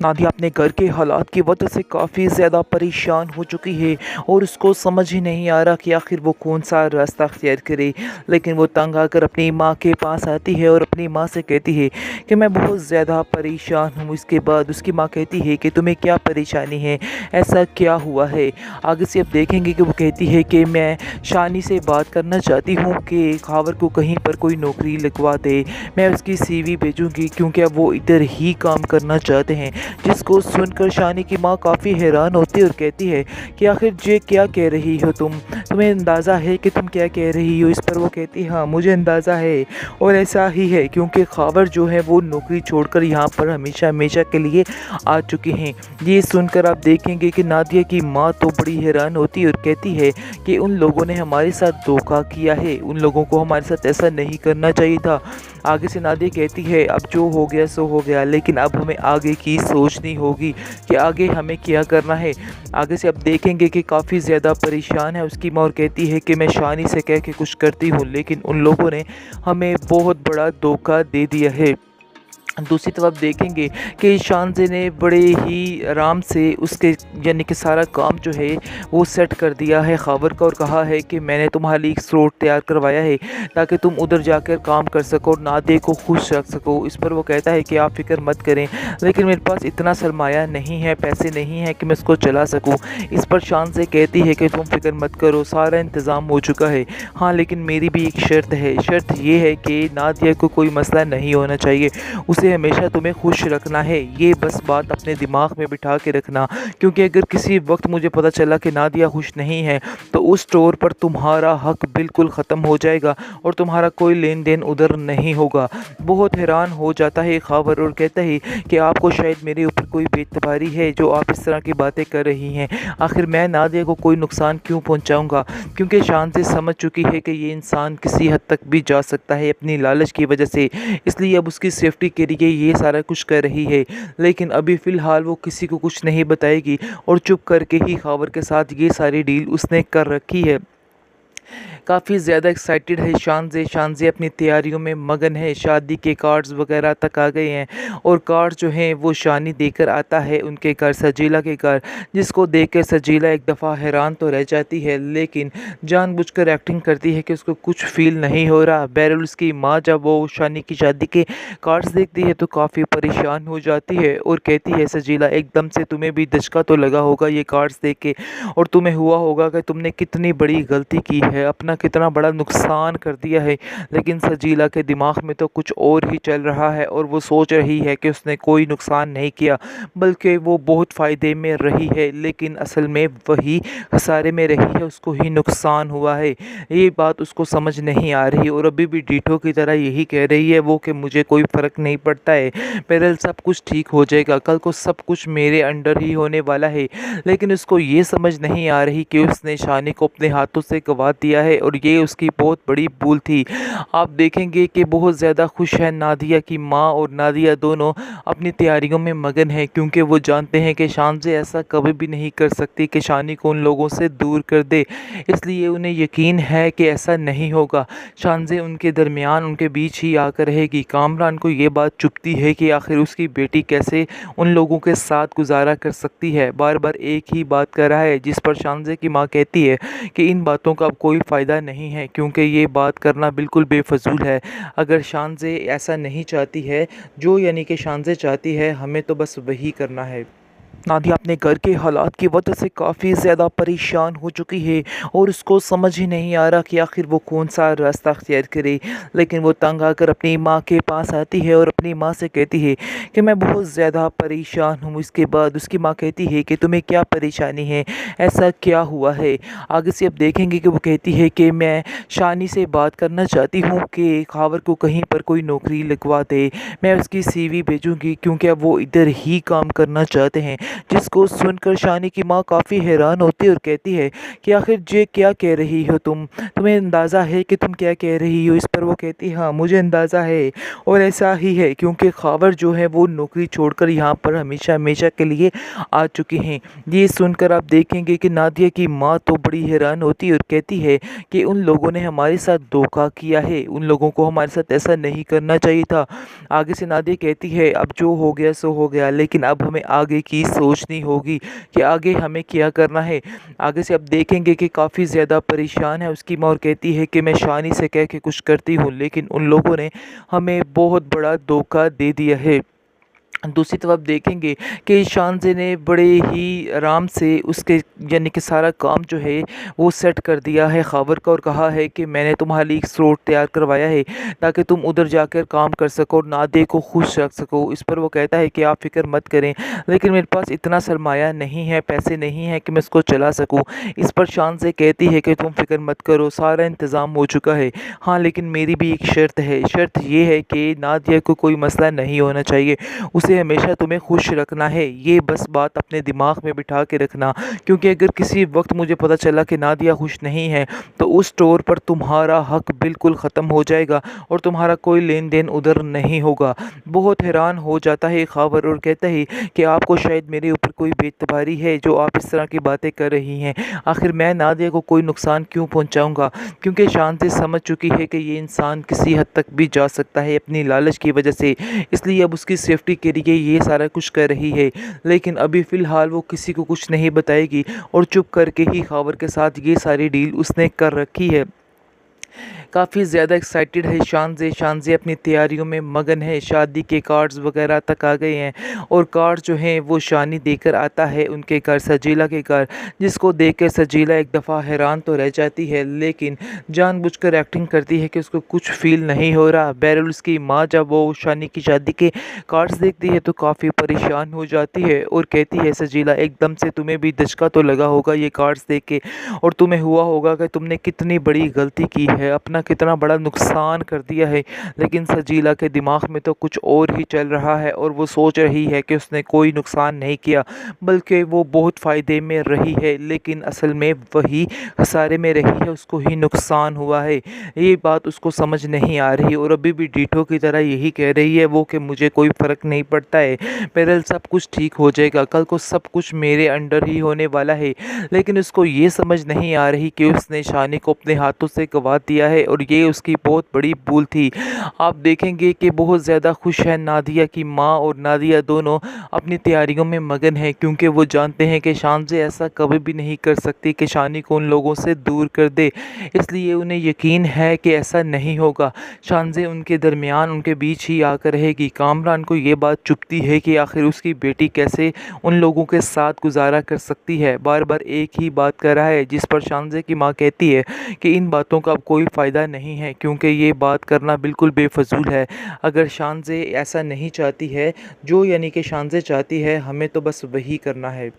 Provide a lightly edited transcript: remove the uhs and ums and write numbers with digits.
नादिया अपने घर के हालात की वजह से काफ़ी ज़्यादा परेशान हो चुकी है और उसको समझ ही नहीं आ रहा कि आखिर वो कौन सा रास्ता अख्तियार करे। लेकिन वो तंग आकर अपनी माँ के पास आती है और अपनी माँ से कहती है कि मैं बहुत ज़्यादा परेशान हूँ। इसके बाद उसकी माँ कहती है कि तुम्हें क्या परेशानी है, ऐसा क्या हुआ है। आगे से अब देखेंगे कि वो कहती है कि मैं शानी से बात करना चाहती हूँ कि खावर को कहीं पर कोई नौकरी लगवा दे, मैं उसकी सीवी भेजूँगी क्योंकि अब वो इधर ही काम करना चाहते हैं। जिसको सुनकर शानी की माँ काफ़ी हैरान होती है और कहती है कि आखिर ये क्या कह रही हो तुम्हें अंदाज़ा है कि तुम क्या कह रही हो। इस पर वो कहती है हाँ मुझे अंदाज़ा है और ऐसा ही है क्योंकि खावर जो है वो नौकरी छोड़कर यहाँ पर हमेशा हमेशा के लिए आ चुके हैं। ये सुनकर आप देखेंगे कि नादिया की माँ तो बड़ी हैरान होती है और कहती है कि उन लोगों ने हमारे साथ धोखा किया है, उन लोगों को हमारे साथ ऐसा नहीं करना चाहिए था। आगे से नादिया कहती है अब जो हो गया सो हो गया, लेकिन अब हमें आगे की सोचनी होगी कि आगे हमें क्या करना है। आगे से अब देखेंगे कि काफ़ी ज़्यादा परेशान है उसकी माँ और कहती है कि मैं शानी से कह के कुछ करती हूँ, लेकिन उन लोगों ने हमें बहुत बड़ा धोखा दे दिया है। दूसरी तरफ देखेंगे कि शानज़े ने बड़े ही आराम से उसके यानी कि सारा काम जो है वो सेट कर दिया है खावर का और कहा है कि मैंने तुम्हारे लिए एक स्लॉट तैयार करवाया है ताकि तुम उधर जाकर काम कर सको और नादे को खुश रख सको। इस पर वो कहता है कि आप फिक्र मत करें, लेकिन मेरे पास इतना सरमाया नहीं है, पैसे नहीं है कि मैं इसको चला सकूँ। इस पर शानज़े कहती है कि तुम फिक्र मत करो, सारा इंतज़ाम हो चुका है। हाँ लेकिन मेरी भी एक शर्त है, शर्त ये है कि नादिया को कोई मसला नहीं होना चाहिए, उसे हमेशा तुम्हें खुश रखना है। ये बस बात अपने दिमाग में बिठा के रखना, क्योंकि अगर किसी वक्त मुझे पता चला कि नादिया खुश नहीं है तो उस स्टोर पर तुम्हारा हक बिल्कुल ख़त्म हो जाएगा और तुम्हारा कोई लेन देन उधर नहीं होगा। बहुत हैरान हो जाता है खावर और कहता है कि आपको शायद मेरे ऊपर कोई बेइतबारी है जो आप इस तरह की बातें कर रही हैं। आखिर मैं नादिया को कोई नुकसान क्यों पहुँचाऊँगा, क्योंकि शान से समझ चुकी है कि ये इंसान किसी हद तक भी जा सकता है अपनी लालच की वजह से, इसलिए अब उसकी सेफ्टी के लिए ये सारा कुछ कर रही है। लेकिन अभी फ़िलहाल वो किसी को कुछ नहीं बताएगी और चुप करके ही खावर के साथ ये सारी डील उसने कर रखी है। काफ़ी ज़्यादा एक्साइटेड है शानज़े अपनी तैयारियों में मगन है, शादी के कार्ड्स वगैरह तक आ गए हैं और कार्ड जो हैं वो शानी देकर आता है उनके घर सजीला के घर, जिसको देख कर सजीला एक दफ़ा हैरान तो रह जाती है लेकिन जानबूझकर एक्टिंग करती है कि उसको कुछ फील नहीं हो रहा। बहरहाल उसकी माँ जब वो शानी की शादी के कार्ड्स देखती है तो काफ़ी परेशान हो जाती है और कहती है सजीला एकदम से तुम्हें भी धचका तो लगा होगा ये कार्ड्स देख के और तुम्हें हुआ होगा कि तुमने कितनी बड़ी गलती की है, अपना कितना बड़ा नुकसान कर दिया है। लेकिन सजीला के दिमाग में तो कुछ और ही चल रहा है और वो सोच रही है कि उसने कोई नुकसान नहीं किया बल्कि वो बहुत फ़ायदे में रही है, लेकिन असल में वही खसारे में रही है, उसको ही नुकसान हुआ है। ये बात उसको समझ नहीं आ रही और अभी भी डीठो की तरह यही कह रही है वो कि मुझे कोई फ़र्क नहीं पड़ता है, बहरहाल सब कुछ ठीक हो जाएगा, कल को सब कुछ मेरे अंडर ही होने वाला है। लेकिन उसको ये समझ नहीं आ रही कि उसने शानी को अपने हाथों से गंवा दिया है और ये उसकी बहुत बड़ी भूल थी। आप देखेंगे कि बहुत ज़्यादा खुश है नादिया की माँ और नादिया दोनों अपनी तैयारियों में मगन हैं, क्योंकि वो जानते हैं कि शानज़े ऐसा कभी भी नहीं कर सकती कि शानी को उन लोगों से दूर कर दे, इसलिए उन्हें यकीन है कि ऐसा नहीं होगा। शानज़े उनके दरमियान उनके बीच ही आकर रहेगी। कामरान को ये बात चुभती है कि आखिर उसकी बेटी कैसे उन लोगों के साथ गुजारा कर सकती है, बार बार एक ही बात कर रहा है। जिस पर शानज़े की माँ कहती है कि इन बातों का अब कोई फ़ायदा नहीं है क्योंकि ये बात करना बिल्कुल बेफजूल है। अगर शानज़े ऐसा नहीं चाहती है जो यानी कि शानज़े चाहती है, हमें तो बस वही करना है। नादिया अपने घर के हालात की वजह से काफ़ी ज़्यादा परेशान हो चुकी है और उसको समझ ही नहीं आ रहा कि आखिर वो कौन सा रास्ता अख्तियार करे। लेकिन वो तंग आकर अपनी माँ के पास आती है और अपनी माँ से कहती है कि मैं बहुत ज़्यादा परेशान हूँ। इसके बाद उसकी माँ कहती है कि तुम्हें क्या परेशानी है, ऐसा क्या हुआ है। आगे से अब देखेंगे कि वो कहती है कि मैं शानी से बात करना चाहती हूँ कि खावर को कहीं पर कोई नौकरी लगवा दे, मैं उसकी सीवी भेजूँगी क्योंकि अब वो इधर ही काम करना चाहते हैं। जिस को सुनकर शानी की माँ काफ़ी हैरान होती है और कहती है कि आखिर ये क्या कह रही हो तुम, तुम्हें अंदाज़ा है कि तुम क्या कह रही हो। इस पर वो कहती है हाँ मुझे अंदाज़ा है और ऐसा ही है, क्योंकि खावर जो है वो नौकरी छोड़कर यहाँ पर हमेशा हमेशा के लिए आ चुके हैं। ये सुनकर आप देखेंगे कि नादिया की माँ तो बड़ी हैरान होती है और कहती है कि उन लोगों ने हमारे साथ धोखा किया है, उन लोगों को हमारे साथ ऐसा नहीं करना चाहिए था। आगे से नादिया कहती है अब जो हो गया सो हो गया, लेकिन अब हमें आगे की सोचनी होगी कि आगे हमें क्या करना है। आगे से अब देखेंगे कि काफ़ी ज़्यादा परेशान है उसकी माँ और कहती है कि मैं शानी से कह के कुछ करती हूँ, लेकिन उन लोगों ने हमें बहुत बड़ा धोखा दे दिया है। दूसरी तरफ देखेंगे कि शानज़े ने बड़े ही आराम से उसके यानी कि सारा काम जो है वो सेट कर दिया है खावर का, और कहा है कि मैंने तुम्हारे लिए एक स्लॉट तैयार करवाया है ताकि तुम उधर जाकर काम कर सको और नादे को खुश रख सको। इस पर वो कहता है कि आप फ़िक्र मत करें, लेकिन मेरे पास इतना सरमाया नहीं है, पैसे नहीं हैं कि मैं इसको चला सकूँ। इस पर शानज़े कहती है कि तुम फ़िक्र मत करो, सारा इंतज़ाम हो चुका है। हाँ लेकिन मेरी भी एक शर्त है, शर्त ये है कि नादिया को कोई मसला नहीं होना चाहिए, उसे हमेशा तुम्हें खुश रखना है। ये बस बात अपने दिमाग में बिठा के रखना, क्योंकि अगर किसी वक्त मुझे पता चला कि नादिया खुश नहीं है तो उस स्टोर पर तुम्हारा हक बिल्कुल ख़त्म हो जाएगा और तुम्हारा कोई लेन देन उधर नहीं होगा। बहुत हैरान हो जाता है खावर और कहता है कि आपको शायद मेरे ऊपर कोई बेतबारी है जो आप इस तरह की बातें कर रही हैं। आखिर मैं नादिया को कोई नुकसान क्यों पहुंचाऊंगा, क्योंकि शांति समझ चुकी है कि ये इंसान किसी हद तक भी जा सकता है अपनी लालच की वजह से, इसलिए अब उसकी सेफ्टी के लिए ये सारा कुछ कर रही है। लेकिन अभी फ़िलहाल वो किसी को कुछ नहीं बताएगी और चुप करके ही खावर के साथ ये सारी डील उसने कर रखी है। काफ़ी ज़्यादा एक्साइटेड है शानज़े अपनी तैयारियों में मगन है, शादी के कार्ड्स वगैरह तक आ गए हैं और कार्ड जो हैं वो शानी देकर आता है उनके घर सजीला के घर, जिसको देखकर सजीला एक दफ़ा हैरान तो रह जाती है लेकिन जानबूझकर एक्टिंग करती है कि उसको कुछ फील नहीं हो रहा। बहरहाल उसकी माँ जब वो शानी की शादी के कार्ड्स देखती है तो काफ़ी परेशान हो जाती है और कहती है सजीला एकदम से तुम्हें भी धचका तो लगा होगा ये कार्ड्स देख के, और तुम्हें हुआ होगा कि तुमने कितनी बड़ी गलती की है, अपना कितना बड़ा नुकसान कर दिया है। लेकिन सजीला के दिमाग में तो कुछ और ही चल रहा है और वो सोच रही है कि उसने कोई नुकसान नहीं किया बल्कि वो बहुत फ़ायदे में रही है, लेकिन असल में वही खसारे में रही है, उसको ही नुकसान हुआ है। ये बात उसको समझ नहीं आ रही और अभी भी डीठो की तरह यही कह रही है वो कि मुझे कोई फ़र्क नहीं पड़ता है, बहरहाल सब कुछ ठीक हो जाएगा, कल को सब कुछ मेरे अंडर ही होने वाला है। लेकिन उसको ये समझ नहीं आ रही कि उसने शानी को अपने हाथों से गंवा दिया है और ये उसकी बहुत बड़ी भूल थी। आप देखेंगे कि बहुत ज़्यादा खुश है नादिया की माँ और नादिया दोनों अपनी तैयारियों में मगन हैं, क्योंकि वो जानते हैं कि शानज़े ऐसा कभी भी नहीं कर सकती कि शानी को उन लोगों से दूर कर दे, इसलिए उन्हें यकीन है कि ऐसा नहीं होगा। शानज़े उनके दरमियान उनके बीच ही आकर रहेगी। कामरान को ये बात चुभती है कि आखिर उसकी बेटी कैसे उन लोगों के साथ गुजारा कर सकती है, बार बार एक ही बात कर रहा है, जिस पर शानज़े की माँ कहती है कि इन बातों का अब कोई फ़ायदा नहीं है, क्योंकि ये बात करना बिल्कुल बेफजूल है। अगर शानज़े ऐसा नहीं चाहती है जो यानी कि शानज़े चाहती है, हमें तो बस वही करना है।